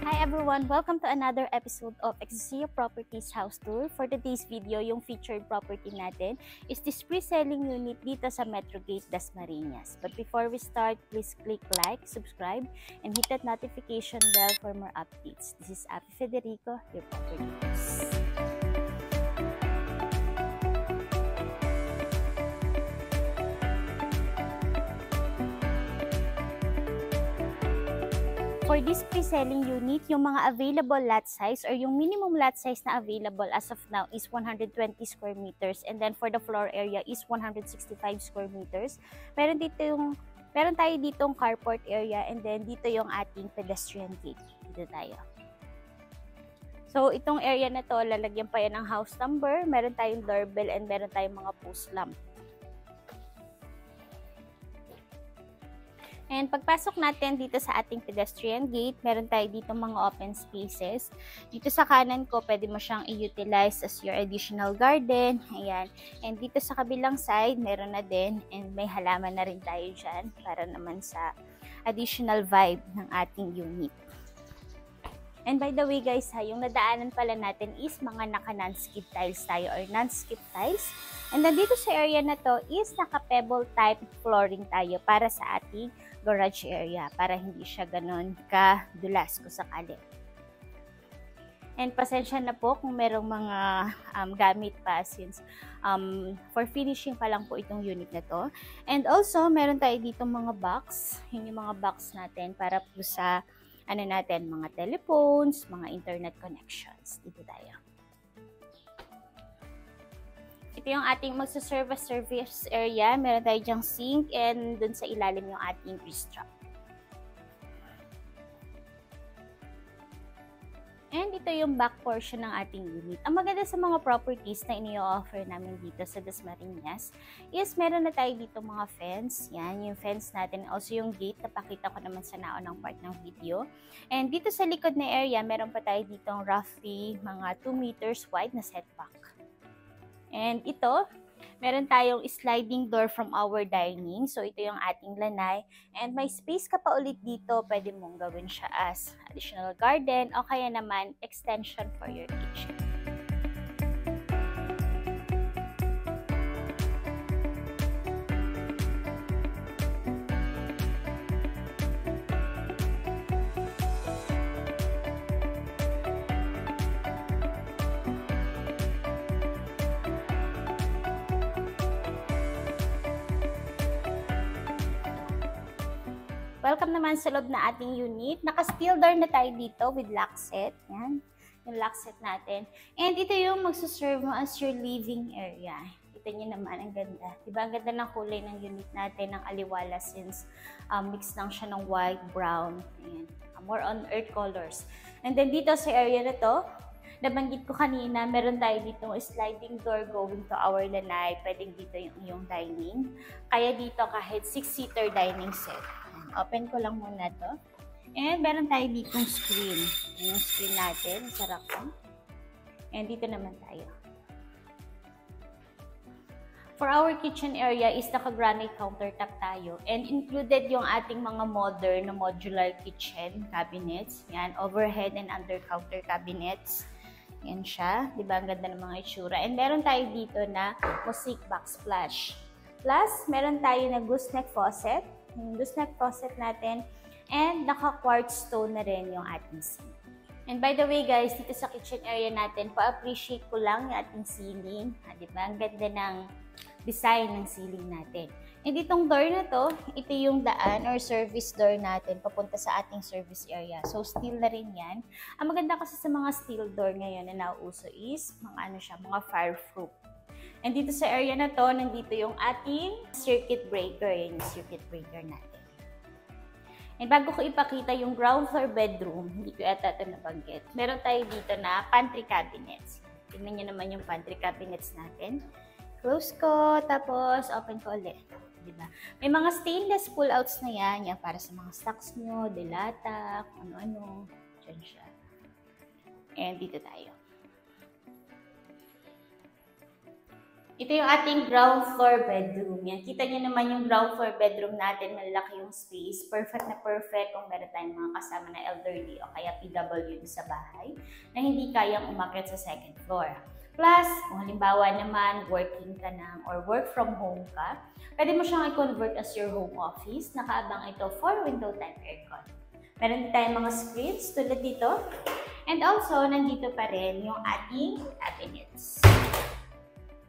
Hi everyone! Welcome to another episode of Excelsior Properties House Tour. For today's video, yung featured property natin is this pre-selling unit dito sa Metrogate, Dasmariñas. But before we start, please click like, subscribe, and hit that notification bell for more updates. This is Api Federico, your property host. For this pre-selling unit, yung mga available lot size or yung minimum lot size na available as of now is 120 square meters, and then for the floor area is 165 square meters. Meron tayo ditong carport area, and then dito yung ating pedestrian gate. Dito tayo. So itong area na to, lalagyan pa yan ng house number, meron tayong doorbell, and meron tayong mga post lamp. And pagpasok natin dito sa ating pedestrian gate, meron tayo dito mga open spaces. Dito sa kanan ko, pwede mo siyang i-utilize as your additional garden. Ayan. And dito sa kabilang side, meron na din. And may halaman na rin tayo dyan para naman sa additional vibe ng ating unit. And by the way guys, yung nadaanan pala natin is mga naka-non-skid tiles tayo or non-skid tiles. And then dito sa area na to is naka-pebble type flooring tayo para sa ating garage area, para hindi siya ganon kadulas kung sakali. And pasensya na po kung merong mga gamit pa since for finishing pa lang po itong unit na to. And also, meron tayo dito mga box. Yun yung mga box natin para po sa mga telephones, mga internet connections. Dito tayo. Ito yung ating magsa-service area. Meron tayo dyang sink, and dun sa ilalim yung ating grease trap. And ito yung back portion ng ating unit. Ang maganda sa mga properties na ini-offer namin dito sa Dasmariñas is meron na tayo dito mga fence. Yan, yung fence natin. Also yung gate, napakita ko naman sa naunang part ng video. And dito sa likod na area, meron pa tayo dito roughly mga 2 meters wide na setback. And ito, meron tayong sliding door from our dining. So, ito yung ating lanay. And may space ka pa ulit dito. Pwede mong gawin siya as additional garden o kaya naman extension for your kitchen. Welcome naman sa loob na ating unit. Naka-steel door na tayo dito with lock set. Yan, yung lock set natin. And ito yung magsuserve mo as your living area. Kita nyo naman, ang ganda. Diba, ang ganda ng kulay ng unit natin, ng aliwala since mix lang siya ng white, brown. Ayan. More on earth colors. And then dito sa area na to, nabanggit ko kanina, meron tayo dito sliding door going to our lanay. Pwedeng dito yung iyong dining. Kaya dito kahit 6-seater dining set. Open ko lang muna to. And meron tayo ditong screen. Yung screen natin, sarap ko. And dito naman tayo. For our kitchen area is naka-granite countertop tayo. And included yung ating mga modern na modular kitchen cabinets. Yan, overhead and under counter cabinets. Yan siya. Diba, ang ganda ng mga itsura. And meron tayo dito na mosaic backsplash. Plus, meron tayo na gooseneck faucet. Yung gooseneck faucet natin, and naka-quartz stone na rin yung ating sink. And by the way guys, dito sa kitchen area natin, pa-appreciate ko lang yung ating ceiling. Diba? Ang ganda ng design ng ceiling natin. And itong door na to, ito yung daan or service door natin papunta sa ating service area. So steel na rin yan. Ang maganda kasi sa mga steel door ngayon na nauuso is mga fireproof. And dito sa area na to, nandito yung ating circuit breaker. Yung circuit breaker natin. And bago ko ipakita yung ground floor bedroom, hindi ko ata ito nabanggit. Meron tayo dito na pantry cabinets. Tingnan nyo naman yung pantry cabinets natin. Close ko, tapos open ko ulit. Diba? May mga stainless pull-outs na yan. Yan para sa mga stocks nyo, delata, ano-ano. Diyan siya. And dito tayo. Ito yung ating ground floor bedroom. Yan, kita nyo naman yung ground floor bedroom natin, malaki yung space. Perfect na perfect kung meron tayong mga kasama na elderly o kaya PWD sa bahay na hindi kayang umakyat sa second floor. Plus, kung halimbawa naman working ka na or work from home ka, pwede mo siyang i-convert as your home office. Nakaabang ito for window type aircon. Meron din tayong mga screens tulad dito. And also, nandito pa rin yung ating cabinets.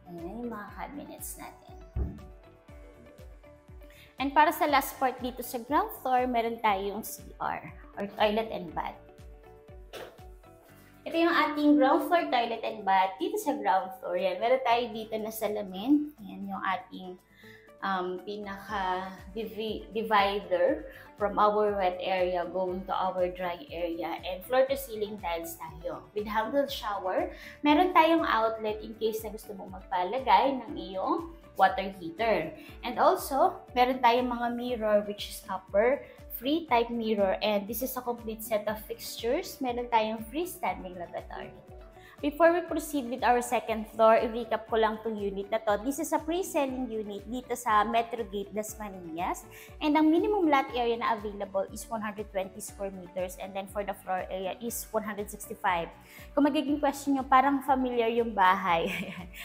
Ayan yung mga cabinets natin. And para sa last part dito sa ground floor, meron tayong CR or toilet and bath. Ito yung ating ground floor toilet and bath dito sa ground floor. Yan, meron tayo dito na salamin. Yan yung ating pinaka-divider from our wet area going to our dry area, and floor-to-ceiling tiles tayo. With handled shower, meron tayong outlet in case na gusto mong magpalagay ng iyong water heater. And also, meron tayong mga mirror which is copper free type mirror, and this is a complete set of fixtures. Meron tayong freestanding lavatory. Before we proceed with our second floor, i-recap ko lang itong unit na to. This is a pre-selling unit dito sa Metro Gate, Dasmariñas. And ang minimum lot area na available is 120 square meters. And then for the floor area is 165. Kung magiging question nyo, parang familiar yung bahay.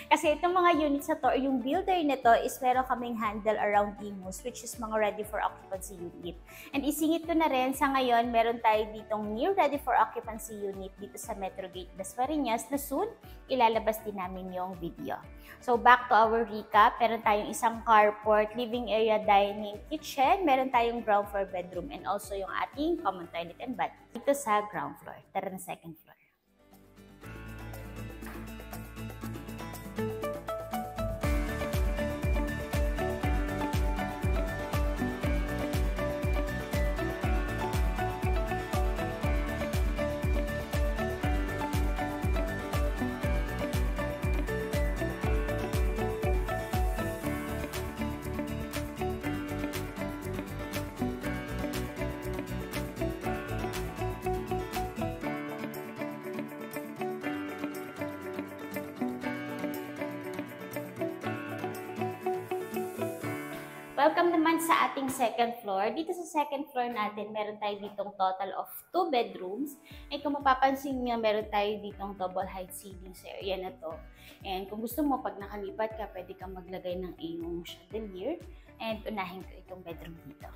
Kasi itong mga units na to, yung builder nito is meron kaming handle around Imus, which is mga ready for occupancy unit. And isingit ko na rin, sa ngayon, meron tayo ditong near ready for occupancy unit dito sa Metro Gate, Dasmariñas, na soon, ilalabas din namin yung video. So, back to our recap. Meron tayong isang carport, living area, dining, kitchen. Meron tayong ground floor bedroom and also yung ating common toilet and bath dito sa ground floor. Tara na second floor. Welcome naman sa ating second floor. Dito sa second floor natin, meron tayo ditong total of 2 bedrooms. And kung mapapansin niyo, meron tayo ditong double height ceiling sa area na to. And kung gusto mo, pag nakalipat ka, pwede kang maglagay ng iyong chandelier. And unahin ko itong bedroom dito.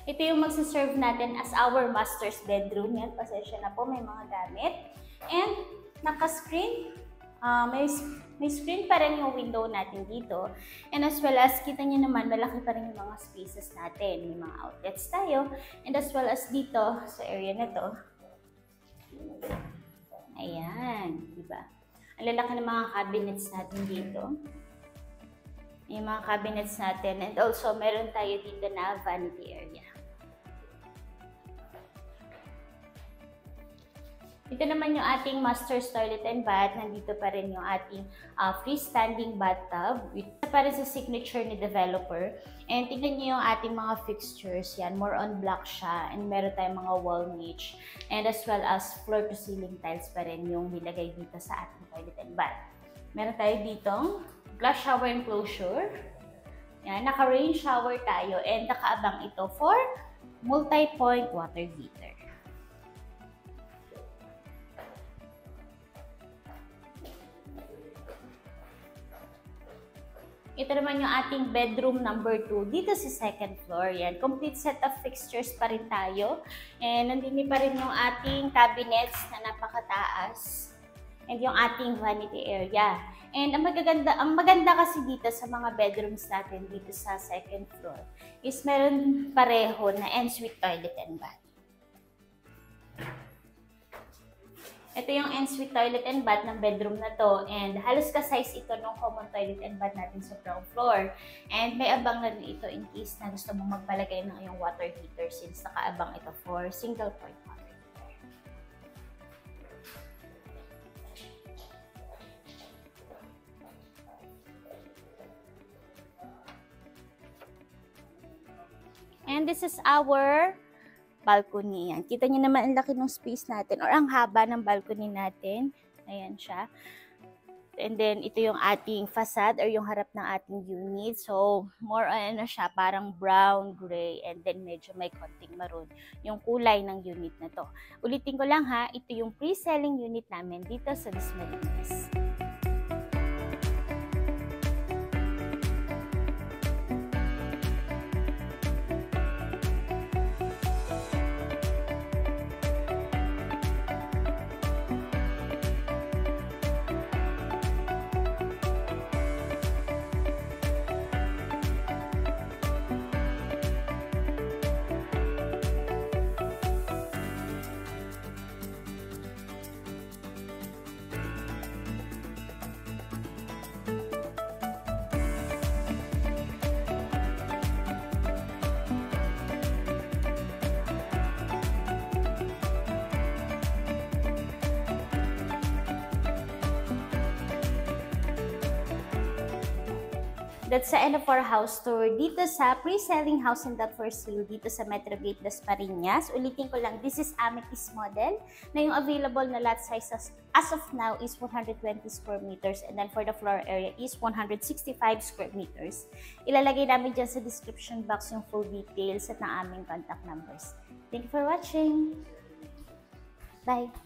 Ito yung magsaserve natin as our master's bedroom. Yan, pasensya na po, may mga gamit. And naka-screen. May screen pa rin yung window natin dito. And as well as, kita nyo naman, malaki pa rin yung mga spaces natin. May mga outlets tayo. And as well as dito, sa area na to. Ayan, diba? Ang lalaki ng mga cabinets natin dito. Yung mga cabinets natin. And also, meron tayo dito na vanity area. Ito naman yung ating master's toilet and bath. Nandito pa rin yung ating freestanding bathtub. Ito pa rin sa signature ni developer. And tignan nyo yung ating mga fixtures. Yan, more on black siya. And meron tayong mga wall niche. And as well as floor-to-ceiling tiles pa rin yung nilagay dito sa ating toilet and bath. Meron tayo ditong glass shower enclosure. Yan, naka-rain shower tayo. And nakaabang ito for multi-point water heater. Ito naman yung ating bedroom number 2 dito sa second floor. Yan, complete set of fixtures pa rin tayo. And nandini pa rin yung ating cabinets na napakataas. And yung ating vanity area. And ang maganda kasi dito sa mga bedrooms natin dito sa second floor is meron pareho na ensuite toilet and bath. Ito yung ensuite toilet and bath ng bedroom na to. And halos ka-size ito ng common toilet and bath natin sa ground floor. And may abang na rin ito in case na gusto mong magpalagay ng iyong water heater since nakaabang ito for single point water heater. And this is our balcony. Yan. Kita nyo naman ang laki ng space natin or ang haba ng balcony natin. Ayan siya. And then, ito yung ating facade or yung harap ng ating unit. So, more on ano siya, parang brown, gray, and then medyo may konting maroon yung kulay ng unit na to. Ulitin ko lang ha, ito yung pre-selling unit namin dito sa Dasmariñas. That's the end of our house tour dito sa pre-selling house and that for sale dito sa Metro Gate Dasmariñas. Ulitin ko lang, this is Amethyst model na yung available na lot size as of now is 120 square meters and then for the floor area is 165 square meters. Ilalagay namin dyan sa description box yung full details at ng aming contact numbers. Thank you for watching. Bye!